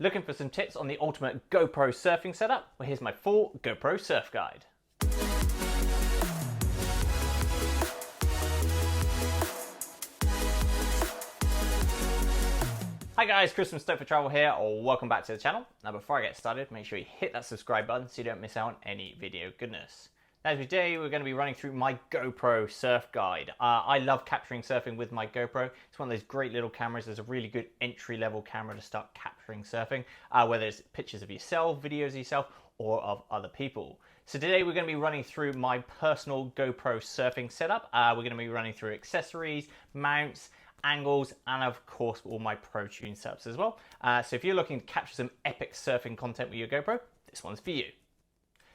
Looking for some tips on the ultimate GoPro surfing setup? Well, here's my full GoPro Surf guide. Hi guys, Chris from Stoked for Travel here, or welcome back to the channel. Now before I get started, make sure you hit that subscribe button so you don't miss out on any video goodness. Now today we're going to be running through my GoPro Surf guide. I love capturing surfing with my GoPro. It's one of those great little cameras. There's a really good entry-level camera to start capturing surfing, whether it's pictures of yourself, videos of yourself, or of other people. So today we're going to be running through my personal GoPro surfing setup. We're going to be running through accessories, mounts, angles, and of course all my ProTune setups as well. So if you're looking to capture some epic surfing content with your GoPro, this one's for you.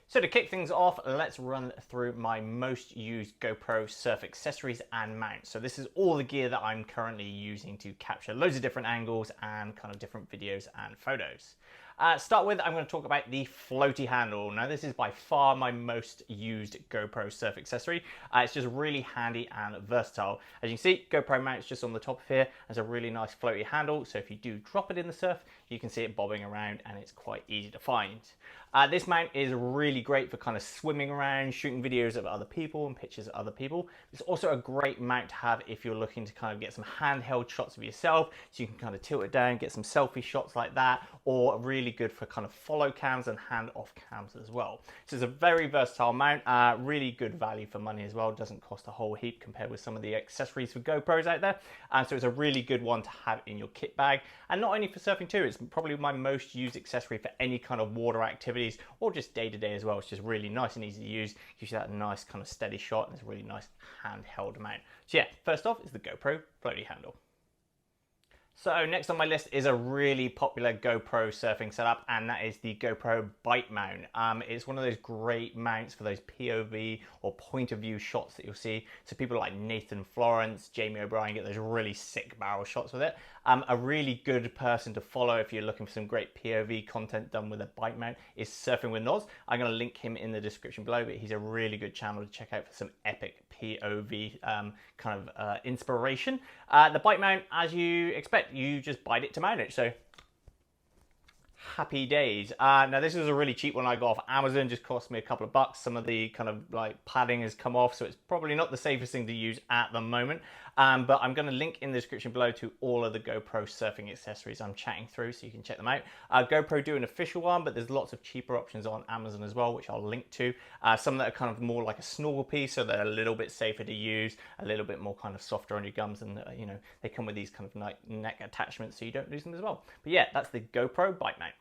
So to kick things off, let's run through my most used GoPro surf accessories and mounts. So this is all the gear that I'm currently using to capture loads of different angles and kind of different videos and photos. Start with, I'm going to talk about the Floaty Handle. Now this is by far my most used GoPro surf accessory. It's just really handy and versatile. As you can see, GoPro mount's just on the top of here. There's a really nice floaty handle, so if you do drop it in the surf, you can see it bobbing around and it's quite easy to find. This mount is really great for kind of swimming around, shooting videos of other people and pictures of other people. It's also a great mount to have if you're looking to kind of get some handheld shots of yourself, so you can kind of tilt it down, get some selfie shots like that, or really good for kind of follow cams and hand off cams as well. So it's a very versatile mount, really good value for money as well. It doesn't cost a whole heap compared with some of the accessories for GoPros out there. So it's a really good one to have in your kit bag. And not only for surfing too, it's probably my most used accessory for any kind of water activities or just day to day as well. It's just really nice and easy to use. Gives you that nice kind of steady shot and it's a really nice handheld mount. So yeah, first off is the GoPro Floaty Handle. So next on my list is a really popular GoPro surfing setup, and that is the GoPro Bite Mount. It's one of those great mounts for those POV or point of view shots that you'll see. So people like Nathan Florence, Jamie O'Brien get those really sick barrel shots with it. A really good person to follow if you're looking for some great POV content done with a bite mount is Surfing with Noz. I'm going to link him in the description below, but he's a really good channel to check out for some epic POV inspiration. The bite mount, as you expect, you just bite it to mount it. So happy days. Now this is a really cheap one I got off Amazon, just cost me a couple of bucks. Some of the kind of like padding has come off, so it's probably not the safest thing to use at the moment. But I'm going to link in the description below to all of the GoPro surfing accessories I'm chatting through, so you can check them out. GoPro do an official one, but there's lots of cheaper options on Amazon as well, which I'll link to. Some that are kind of more like a snorkel piece, so they're a little bit safer to use, a little bit more kind of softer on your gums, and you know, they come with these kind of neck attachments so you don't lose them as well. But yeah, that's the GoPro Bite Mount.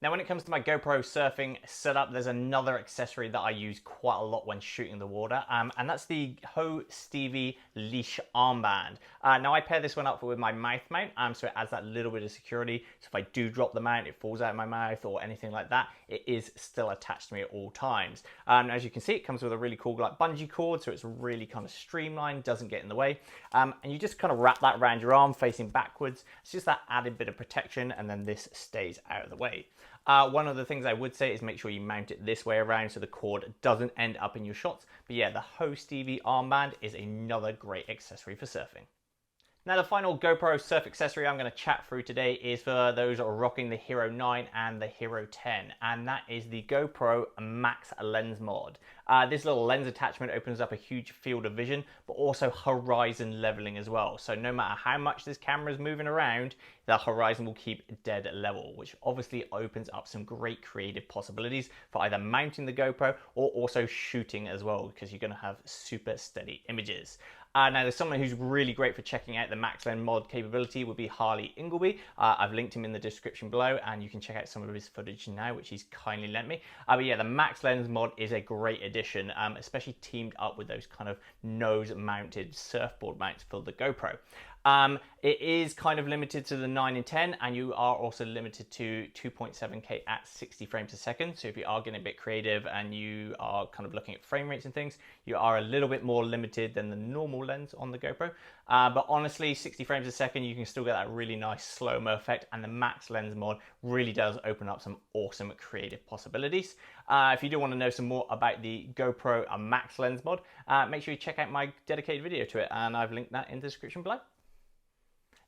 Now when it comes to my GoPro surfing setup, there's another accessory that I use quite a lot when shooting the water, and that's the Ho Stevie Leash Armband. Now I pair this one up with my mouth mount, so it adds that little bit of security. So if I do drop the mount, it falls out of my mouth or anything like that, it is still attached to me at all times. As you can see, it comes with a really cool like bungee cord, so it's really kind of streamlined, doesn't get in the way. And you just kind of wrap that around your arm facing backwards. It's just that added bit of protection, and then this stays out of the way. One of the things I would say is make sure you mount it this way around so the cord doesn't end up in your shots. But yeah, the Ho Stevie Armband is another great accessory for surfing. Now the final GoPro surf accessory I'm going to chat through today is for those that are rocking the Hero 9 and the Hero 10, and that is the GoPro MAX Lens Mod. This little lens attachment opens up a huge field of vision, but also horizon leveling as well. So no matter how much this camera is moving around, the horizon will keep dead level, which obviously opens up some great creative possibilities for either mounting the GoPro or also shooting as well, because you're going to have super steady images. Now there's someone who's really great for checking out the Max Lens Mod capability would be Harley Ingleby. I've linked him in the description below, and you can check out some of his footage now, which he's kindly lent me. But yeah, the Max Lens Mod is a great addition, especially teamed up with those kind of nose-mounted surfboard mounts for the GoPro. It is kind of limited to the 9 and 10, and you are also limited to 2.7K at 60 frames a second. So if you are getting a bit creative and you are kind of looking at frame rates and things, you are a little bit more limited than the normal lens on the GoPro. But honestly, 60 frames a second, you can still get that really nice slow-mo effect, and the Max Lens Mod really does open up some awesome creative possibilities. If you do want to know some more about the GoPro MAX Lens Mod, make sure you check out my dedicated video to it, and I've linked that in the description below.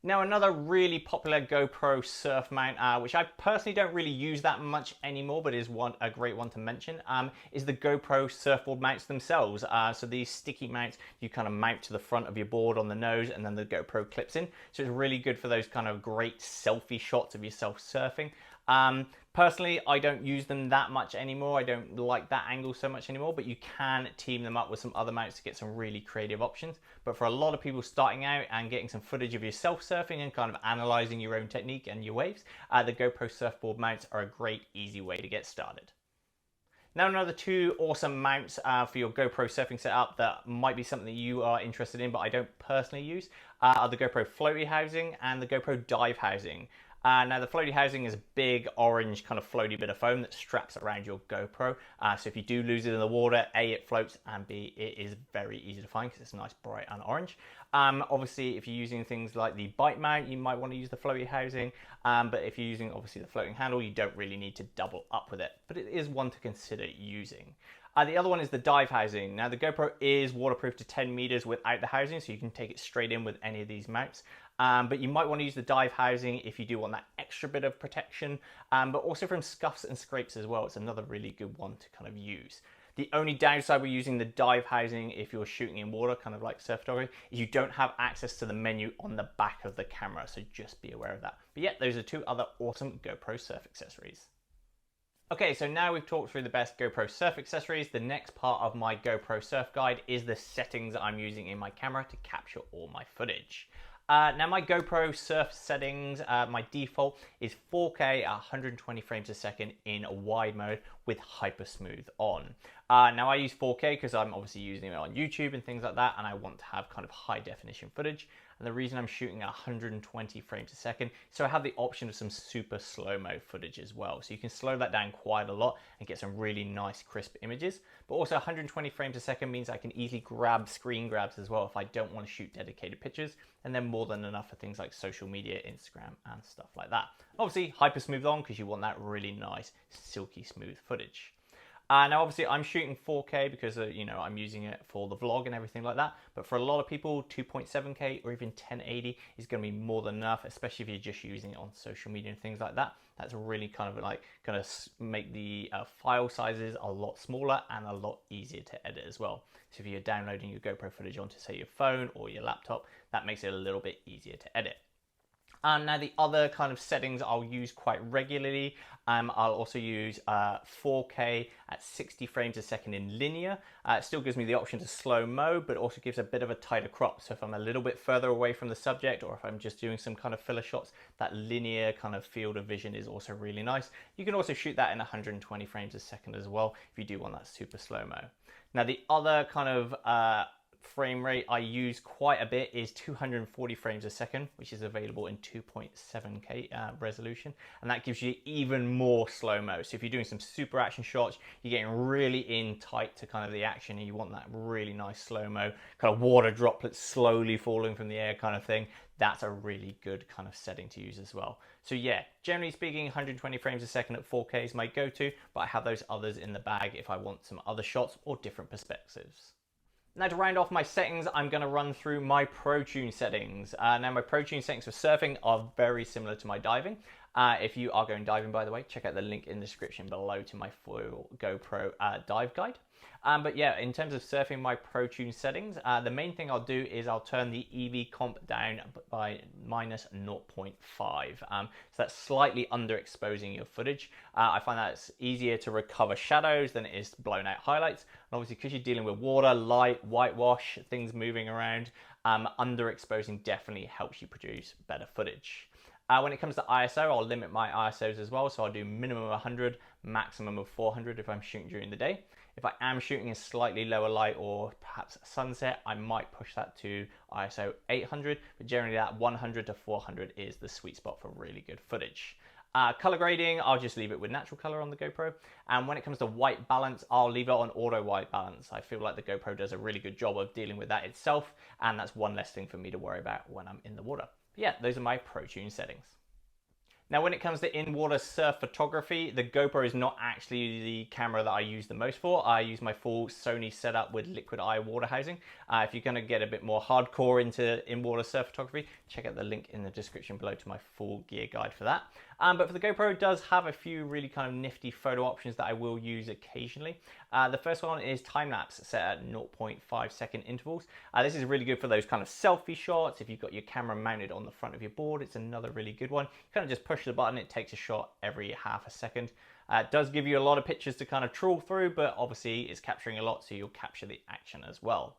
Now, another really popular GoPro Surf mount, which I personally don't really use that much anymore, but is a great one to mention, is the GoPro Surfboard mounts themselves. So these sticky mounts, you kind of mount to the front of your board on the nose, and then the GoPro clips in. So it's really good for those kind of great selfie shots of yourself surfing. Personally, I don't use them that much anymore. I don't like that angle so much anymore, but you can team them up with some other mounts to get some really creative options. But for a lot of people starting out and getting some footage of yourself surfing and kind of analyzing your own technique and your waves, the GoPro Surfboard mounts are a great, easy way to get started. Now, another two awesome mounts for your GoPro surfing setup that might be something that you are interested in, but I don't personally use, are the GoPro Floaty housing and the GoPro Dive housing. Now, the floaty housing is a big orange kind of floaty bit of foam that straps around your GoPro. So if you do lose it in the water, A, it floats, and B, it is very easy to find because it's nice, bright, and orange. Obviously, if you're using things like the bike mount, you might want to use the floaty housing. But if you're using, obviously, the floating handle, you don't really need to double up with it. But it is one to consider using. The other one is the dive housing. Now, the GoPro is waterproof to 10 meters without the housing, so you can take it straight in with any of these mounts. But you might want to use the dive housing if you do want that extra bit of protection, but also from scuffs and scrapes as well. It's another really good one to kind of use. The only downside with using the dive housing if you're shooting in water, kind of like surf photography, is you don't have access to the menu on the back of the camera, so just be aware of that. But yeah, those are two other awesome GoPro surf accessories. Okay, so now we've talked through the best GoPro surf accessories. The next part of my GoPro surf guide is the settings I'm using in my camera to capture all my footage. Now, my GoPro surf settings, my default is 4K at 120 frames a second in wide mode with hyper smooth on. Now, I use 4K because I'm obviously using it on YouTube and things like that, and I want to have kind of high definition footage. And the reason I'm shooting at 120 frames a second, so I have the option of some super slow-mo footage as well. So you can slow that down quite a lot and get some really nice crisp images. But also 120 frames a second means I can easily grab screen grabs as well if I don't want to shoot dedicated pictures. And then more than enough for things like social media, Instagram, and stuff like that. Obviously, hyper smooth on because you want that really nice, silky smooth footage. Now, obviously, I'm shooting 4K because, I'm using it for the vlog and everything like that. But for a lot of people, 2.7K or even 1080 is going to be more than enough, especially if you're just using it on social media and things like that. That's really kind of like going to make the file sizes a lot smaller and a lot easier to edit as well. So if you're downloading your GoPro footage onto, say, your phone or your laptop, that makes it a little bit easier to edit. Now, the other kind of settings I'll use quite regularly, I'll also use 4K at 60 frames a second in linear. It still gives me the option to slow mo, but also gives a bit of a tighter crop. So if I'm a little bit further away from the subject, or if I'm just doing some kind of filler shots, that linear kind of field of vision is also really nice. You can also shoot that in 120 frames a second as well, if you do want that super slow mo. Now, the other kind of frame rate I use quite a bit is 240 frames a second, which is available in 2.7K resolution, and that gives you even more slow-mo. So if you're doing some super action shots, you're getting really in tight to kind of the action and you want that really nice slow-mo, kind of water droplets slowly falling from the air kind of thing, that's a really good kind of setting to use as well. So yeah, generally speaking, 120 frames a second at 4K is my go-to, but I have those others in the bag if I want some other shots or different perspectives. Now, to round off my settings, I'm going to run through my ProTune settings. Now, my ProTune settings for surfing are very similar to my diving. If you are going diving, by the way, check out the link in the description below to my full GoPro dive guide. But yeah, in terms of surfing my ProTune settings, the main thing I'll do is I'll turn the EV comp down by minus 0.5. So that's slightly underexposing your footage. I find that it's easier to recover shadows than it is blown out highlights. And obviously, because you're dealing with water, light, whitewash, things moving around, underexposing definitely helps you produce better footage. When it comes to ISO, I'll limit my ISOs as well. So I'll do minimum of 100, maximum of 400 if I'm shooting during the day. If I am shooting in slightly lower light or perhaps sunset, I might push that to ISO 800, but generally that 100 to 400 is the sweet spot for really good footage. Color grading, I'll just leave it with natural color on the GoPro. And when it comes to white balance, I'll leave it on auto white balance. I feel like the GoPro does a really good job of dealing with that itself, and that's one less thing for me to worry about when I'm in the water. But yeah, those are my ProTune settings. Now, when it comes to in-water surf photography, the GoPro is not actually the camera that I use the most for. I use my full Sony setup with liquid eye water housing. If you're going to get a bit more hardcore into in-water surf photography, check out the link in the description below to my full gear guide for that. But for the GoPro, it does have a few really kind of nifty photo options that I will use occasionally. The first one is time-lapse set at 0.5 second intervals. This is really good for those kind of selfie shots. If you've got your camera mounted on the front of your board, it's another really good one. You kind of just push the button, it takes a shot every half a second. It does give you a lot of pictures to kind of trawl through, but obviously it's capturing a lot, so you'll capture the action as well.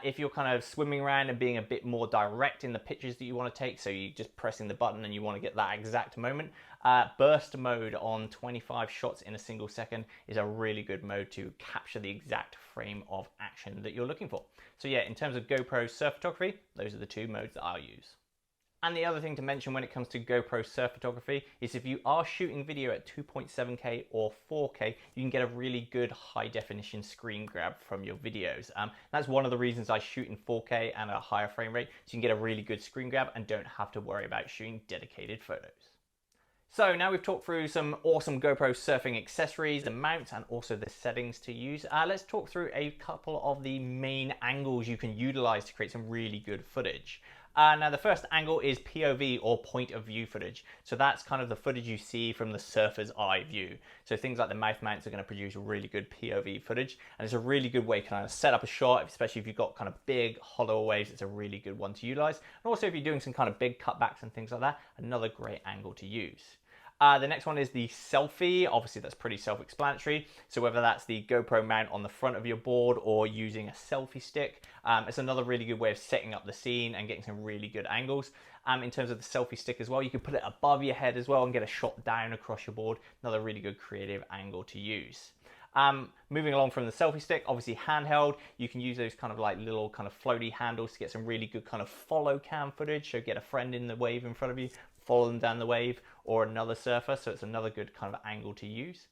If you're kind of swimming around and being a bit more direct in the pictures that you want to take, so you're just pressing the button and you want to get that exact moment, burst mode on 25 shots in a single second is a really good mode to capture the exact frame of action that you're looking for. So yeah, in terms of GoPro surf photography, those are the two modes that I'll use. And the other thing to mention when it comes to GoPro surf photography is if you are shooting video at 2.7K or 4K, you can get a really good high definition screen grab from your videos. That's one of the reasons I shoot in 4K and a higher frame rate, so you can get a really good screen grab and don't have to worry about shooting dedicated photos. So now we've talked through some awesome GoPro surfing accessories, the mounts, and also the settings to use. Let's talk through a couple of the main angles you can utilize to create some really good footage. Now the first angle is POV, or point of view footage. So that's kind of the footage you see from the surfer's eye view. So things like the mouth mounts are going to produce really good POV footage, and it's a really good way to kind of set up a shot, especially if you've got kind of big hollow waves. It's a really good one to utilize. And also if you're doing some kind of big cutbacks and things like that, another great angle to use. The next one is the selfie. Obviously that's pretty self-explanatory. So whether that's the GoPro mount on the front of your board or using a selfie stick, it's another really good way of setting up the scene and getting some really good angles. In terms of the selfie stick as well, you can put it above your head as well and get a shot down across your board. Another really good creative angle to use. Moving along from the selfie stick, obviously handheld, you can use those kind of like little kind of floaty handles to get some really good kind of follow cam footage. So get a friend in the wave in front of you, follow them down the wave, or another surfer. So it's another good kind of angle to use.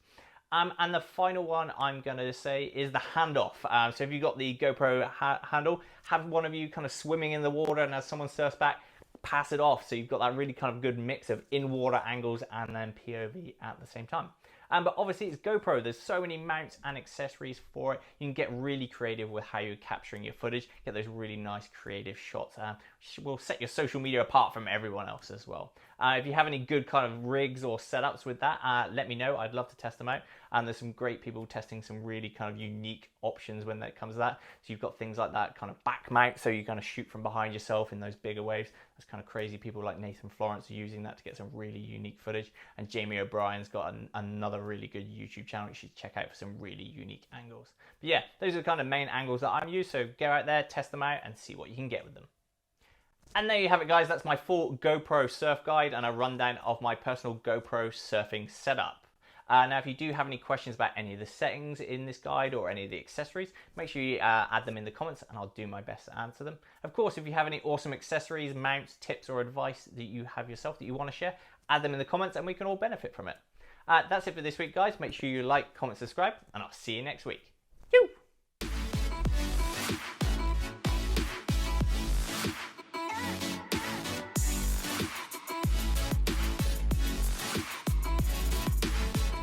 And the final one I'm going to say is the handoff. So if you've got the GoPro handle, have one of you kind of swimming in the water, and as someone surfs back, pass it off. So you've got that really kind of good mix of in-water angles and then POV at the same time. But obviously it's GoPro, there's so many mounts and accessories for it. You can get really creative with how you're capturing your footage, get those really nice creative shots, which will set your social media apart from everyone else as well. If you have any good kind of rigs or setups with that, let me know. I'd love to test them out. And there's some great people testing some really kind of unique options when it comes to that. So you've got things like that kind of back mount, so you kind of shoot from behind yourself in those bigger waves. That's kind of crazy. People like Nathan Florence are using that to get some really unique footage. And Jamie O'Brien's got another really good YouTube channel you should check out for some really unique angles. But yeah, those are the kind of main angles that I'm using. So go out there, test them out, and see what you can get with them. And there you have it, guys. That's my full GoPro surf guide and a rundown of my personal GoPro surfing setup. Now, if you do have any questions about any of the settings in this guide or any of the accessories, make sure you add them in the comments and I'll do my best to answer them. Of course, if you have any awesome accessories, mounts, tips, or advice that you have yourself that you want to share, add them in the comments and we can all benefit from it. That's it for this week, guys. Make sure you like, comment, subscribe, and I'll see you next week.